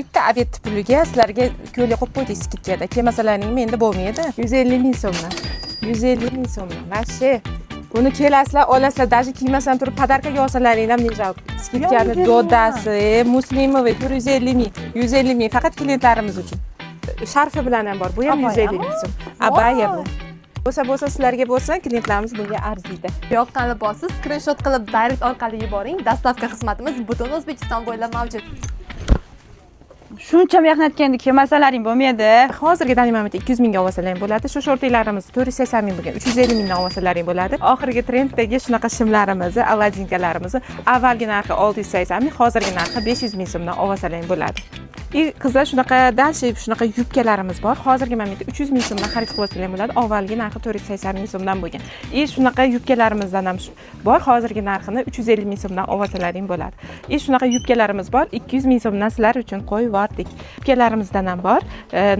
bitta aviat puliga sizlarga ko'ylak qo'yib qo'ydik skidkada. Kelmasalaring menda bo'lmaydi. 150 ming so'mdan. 150 ming so'mdan. Vashi. Buni kelasizlar, olasizlar, даже kiymasdan turib podarkaga olsalaring ham nejal. Skidkani dodasi, Muslimova 450 ming, 150 ming faqat klientlarimiz uchun. Sharfi bilan ham bor. Bu ham 150 ming so'm. Abaya bu. Bo'lsa sizlarga bo'lsa, klientlarimiz bunga arziydi. Yoqqan libosni skrinshot qilib direct orqali yuboring. Dastavka xizmatimiz butun O'zbekiston bo'ylab mavjud. Shuncha mehnatga kelmasalaring bo'lmaydi. Hozirgi dani momentda 200 mingga olsalaring bo'ladi. Shu shortlarimiz 480 ming bo'lgan, 350 mingdan olsalaring bo'ladi. Oxirgi trenddagi shunaqa shimlarimizni, aladinkalarimizni avvalgi narxi 680 ming, hozirgi narxi 500 ming so'mdan olsalaring bo'ladi. Qizlar shunaqa dashib, shunaqa yubkalarimiz bor. Hozirgi momentda 300 ming so'mdan xarid qilib olsalaring bo'ladi. Avvalgi narxi 480 ming so'mdan bo'lgan. Shunaqa yubkalarimizdan ham bor. Hozirgi narxini 350 ming so'mdan olsalaring bo'ladi. Shunaqa yubkalarimiz bor. 200 ming so'mdan sizlar uchun qo'yib yubordik. Yubkalarimizdan ham bor.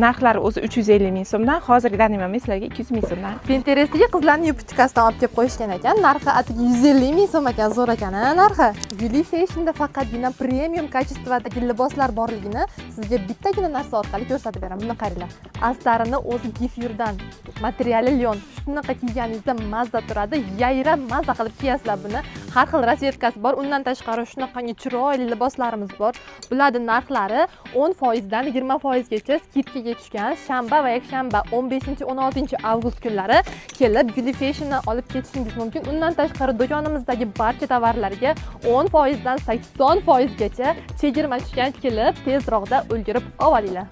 Narxlari o'zi 350 ming so'mdan, hozirgi momentda sizlarga 200 ming so'mdan. Pinterestga qizlarning yubkasidan olib kelib qo'yishgan ekan. Narxi atigi 150 ming so'm ekan, zo'r ekan narxi. Beauty Fashionda faqatgina premium kачестводagi liboslar borligini sizga bittagina narsa orqali ko'rsatib beraman. Buni qaranglar. Astarini o'zi gifyurdan, materiali lyon. Shunaqa kiyganingizda mazza turadi. Yayrab mazza qilib kiyasizlar buni. Har xil rasvetkasi bor. Undan tashqari shunaqangi chiroyli liboslarimiz bor. Bularning narxlari 10% dan 20% gacha skidkaga tushgan. Shanba va yakshanba 15-16 avgust kunlari kelib Beauty Fashiondan olib ketishingiz mumkin. Undan tashqari do'konimizdagi barcha tovarlarga 10% dan 80% gacha chegirma tushgan, kelib tezroqda ulgurib olinglar.